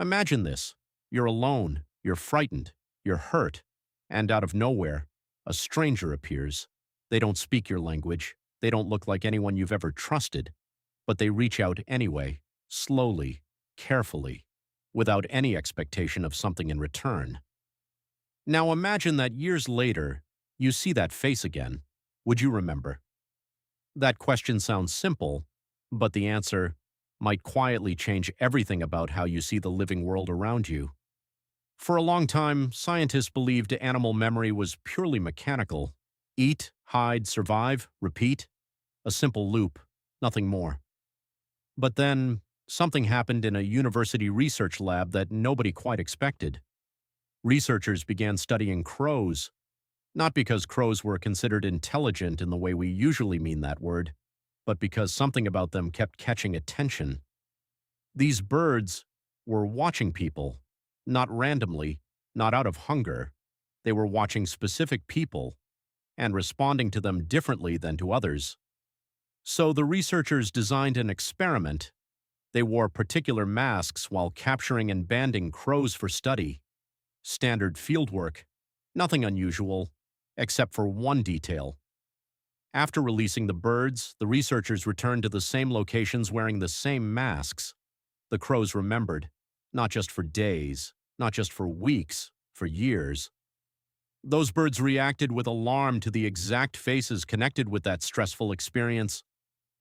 Imagine this. You're alone, you're frightened, you're hurt, and out of nowhere, a stranger appears. They don't speak your language, they don't look like anyone you've ever trusted, but they reach out anyway, slowly, carefully, without any expectation of something in return. Now imagine that years later, you see that face again. Would you remember? That question sounds simple, but the answer might quietly change everything about how you see the living world around you. For a long time, scientists believed animal memory was purely mechanical. Eat, hide, survive, repeat. A simple loop, nothing more. But then, something happened in a university research lab that nobody quite expected. Researchers began studying crows, not because crows were considered intelligent in the way we usually mean that word, but because something about them kept catching attention. These birds were watching people, not randomly, not out of hunger. They were watching specific people and responding to them differently than to others. So the researchers designed an experiment. They wore particular masks while capturing and banding crows for study. Standard fieldwork, nothing unusual, except for one detail. After releasing the birds, the researchers returned to the same locations wearing the same masks. The crows remembered, not just for days, not just for weeks, for years. Those birds reacted with alarm to the exact faces connected with that stressful experience.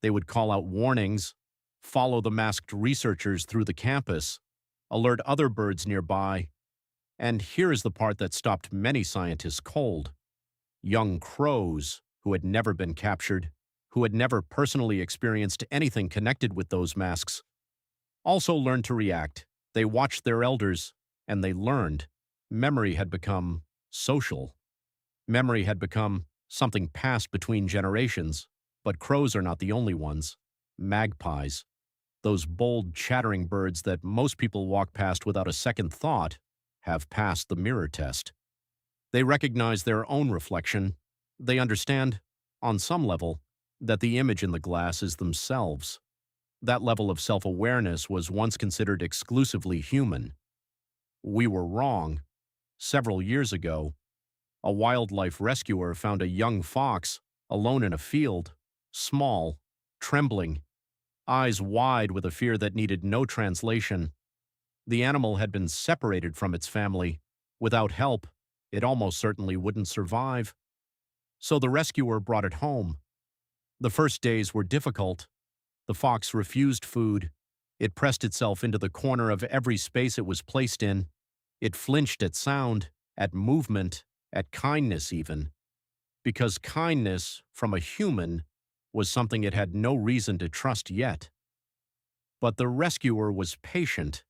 They would call out warnings, follow the masked researchers through the campus, alert other birds nearby. And here is the part that stopped many scientists cold. Young crows, who had never been captured, who had never personally experienced anything connected with those masks, also learned to react. They watched their elders, and they learned. Memory had become social. Memory had become something passed between generations. But crows are not the only ones. Magpies, those bold, chattering birds that most people walk past without a second thought, have passed the mirror test. They recognize their own reflection. They understand, on some level, that the image in the glass is themselves. That level of self-awareness was once considered exclusively human. We were wrong. Several years ago, a wildlife rescuer found a young fox alone in a field, small, trembling, eyes wide with a fear that needed no translation. The animal had been separated from its family. Without help, it almost certainly wouldn't survive. So the rescuer brought it home. The first days were difficult. The fox refused food. It pressed itself into the corner of every space it was placed in. It flinched at sound, at movement, at kindness even. Because kindness from a human was something it had no reason to trust yet. But the rescuer was patient.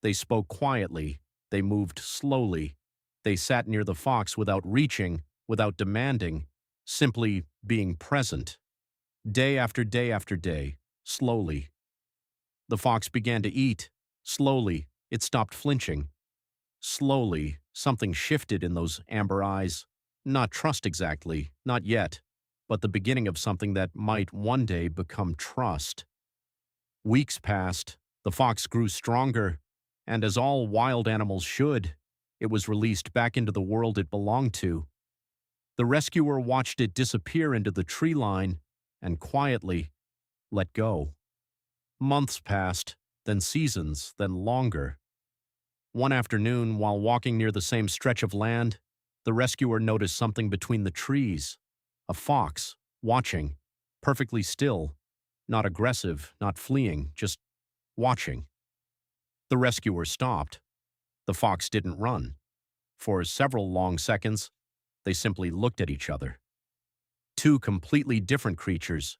They spoke quietly. They moved slowly. They sat near the fox without reaching, without demanding, simply being present. Day after day after day, slowly. The fox began to eat. Slowly, it stopped flinching. Slowly, something shifted in those amber eyes. Not trust exactly, not yet, but the beginning of something that might one day become trust. Weeks passed, the fox grew stronger, and as all wild animals should, it was released back into the world it belonged to. The rescuer watched it disappear into the tree line and quietly let go. Months passed, then seasons, then longer. One afternoon, while walking near the same stretch of land, the rescuer noticed something between the trees. A fox, watching, perfectly still, not aggressive, not fleeing, just watching. The rescuer stopped. The fox didn't run. For several long seconds, they simply looked at each other. Two completely different creatures,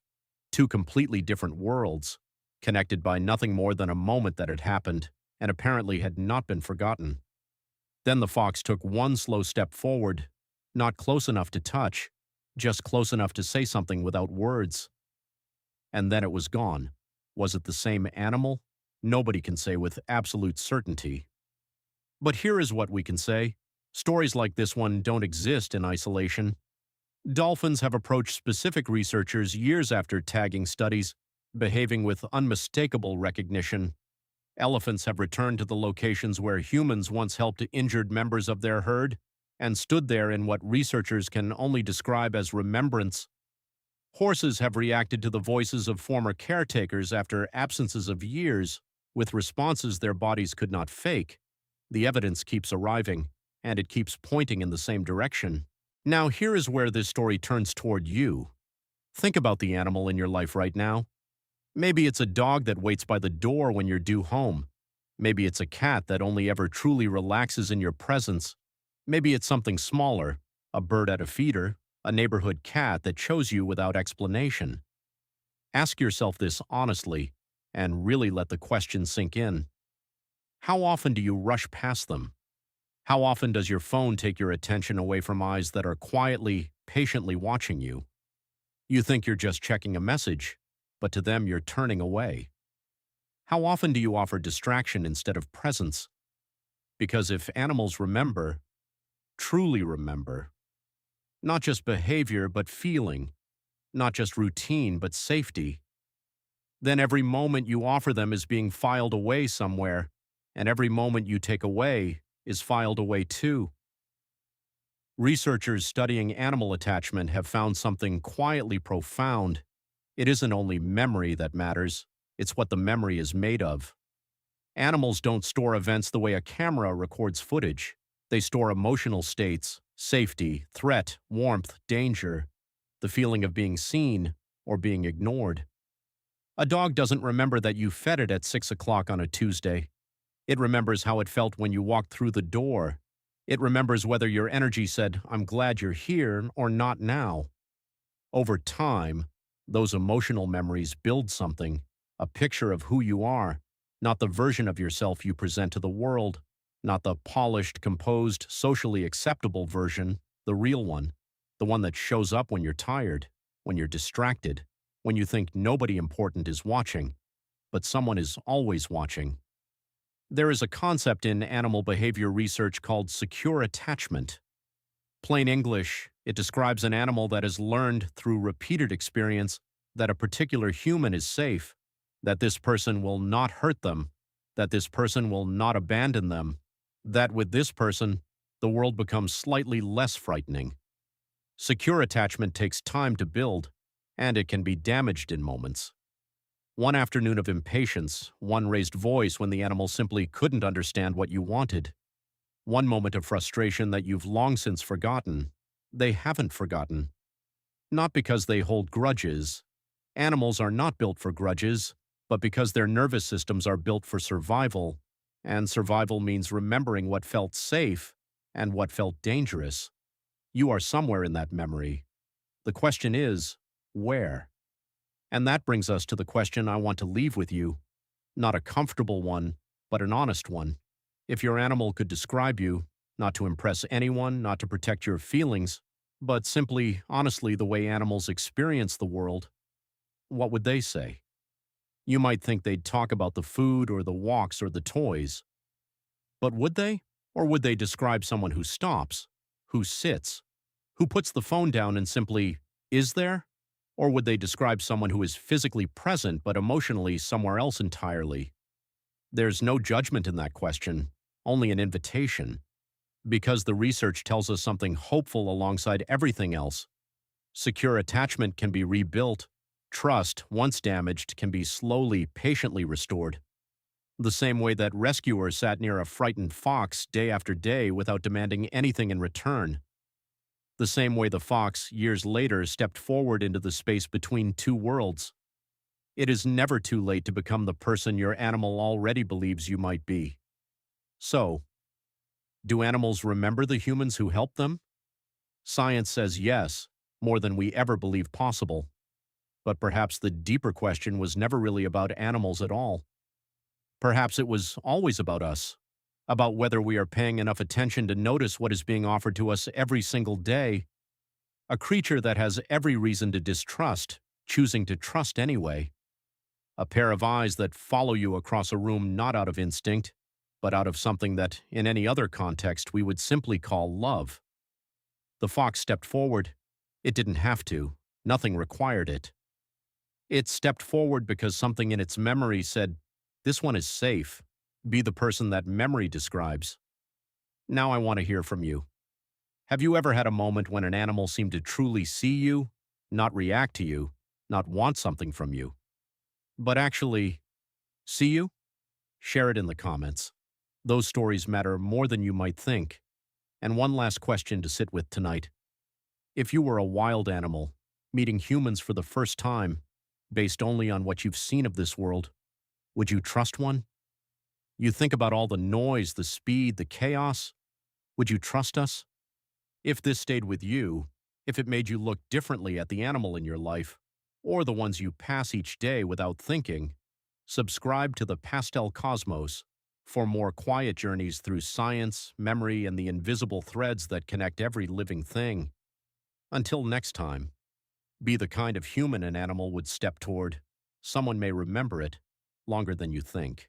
two completely different worlds, connected by nothing more than a moment that had happened and apparently had not been forgotten. Then the fox took one slow step forward, not close enough to touch, just close enough to say something without words. And then it was gone. Was it the same animal? Nobody can say with absolute certainty. But here is what we can say. Stories like this one don't exist in isolation. Dolphins have approached specific researchers years after tagging studies, behaving with unmistakable recognition. Elephants have returned to the locations where humans once helped injured members of their herd and stood there in what researchers can only describe as remembrance. Horses have reacted to the voices of former caretakers after absences of years with responses their bodies could not fake. The evidence keeps arriving, and it keeps pointing in the same direction. Now, here is where this story turns toward you. Think about the animal in your life right now. Maybe it's a dog that waits by the door when you're due home. Maybe it's a cat that only ever truly relaxes in your presence. Maybe it's something smaller, a bird at a feeder, a neighborhood cat that chose you without explanation. Ask yourself this honestly, and really let the question sink in. How often do you rush past them? How often does your phone take your attention away from eyes that are quietly, patiently watching you? You think you're just checking a message, but to them you're turning away. How often do you offer distraction instead of presence? Because if animals remember, truly remember, not just behavior but feeling, not just routine but safety, then every moment you offer them is being filed away somewhere, and every moment you take away is filed away too. Researchers studying animal attachment have found something quietly profound. It isn't only memory that matters, it's what the memory is made of. Animals don't store events the way a camera records footage. They store emotional states, safety, threat, warmth, danger, the feeling of being seen or being ignored. A dog doesn't remember that you fed it at 6 o'clock on a Tuesday. It remembers how it felt when you walked through the door. It remembers whether your energy said, "I'm glad you're here," or "not now." Over time, those emotional memories build something, a picture of who you are, not the version of yourself you present to the world, not the polished, composed, socially acceptable version, the real one, the one that shows up when you're tired, when you're distracted, when you think nobody important is watching, but someone is always watching. There is a concept in animal behavior research called secure attachment. Plain English, it describes an animal that has learned through repeated experience that a particular human is safe, that this person will not hurt them, that this person will not abandon them, that with this person, the world becomes slightly less frightening. Secure attachment takes time to build, and it can be damaged in moments. One afternoon of impatience, one raised voice when the animal simply couldn't understand what you wanted. One moment of frustration that you've long since forgotten. They haven't forgotten. Not because they hold grudges. Animals are not built for grudges, but because their nervous systems are built for survival, and survival means remembering what felt safe and what felt dangerous. You are somewhere in that memory. The question is, where? And that brings us to the question I want to leave with you. Not a comfortable one, but an honest one. If your animal could describe you, not to impress anyone, not to protect your feelings, but simply, honestly, the way animals experience the world, what would they say? You might think they'd talk about the food or the walks or the toys. But would they? Or would they describe someone who stops, who sits, who puts the phone down and simply is there? Or would they describe someone who is physically present but emotionally somewhere else entirely? There's no judgment in that question, only an invitation. Because the research tells us something hopeful alongside everything else. Secure attachment can be rebuilt. Trust, once damaged, can be slowly, patiently restored. The same way that rescuers sat near a frightened fox day after day without demanding anything in return. The same way the fox, years later, stepped forward into the space between two worlds. It is never too late to become the person your animal already believes you might be. So, do animals remember the humans who helped them? Science says yes, more than we ever believed possible. But perhaps the deeper question was never really about animals at all. Perhaps it was always about us, about whether we are paying enough attention to notice what is being offered to us every single day. A creature that has every reason to distrust, choosing to trust anyway. A pair of eyes that follow you across a room not out of instinct, but out of something that, in any other context, we would simply call love. The fox stepped forward. It didn't have to. Nothing required it. It stepped forward because something in its memory said, "This one is safe. Be the person that memory describes. Now I want to hear from you. Have you ever had a moment when an animal seemed to truly see you, not react to you, not want something from you, but actually see you? Share it in the comments. Those stories matter more than you might think. And one last question to sit with tonight. If you were a wild animal, meeting humans for the first time, based only on what you've seen of this world, would you trust one? You think about all the noise, the speed, the chaos. Would you trust us? If this stayed with you, if it made you look differently at the animal in your life, or the ones you pass each day without thinking, subscribe to the Pastel Cosmos for more quiet journeys through science, memory, and the invisible threads that connect every living thing. Until next time, be the kind of human an animal would step toward. Someone may remember it longer than you think.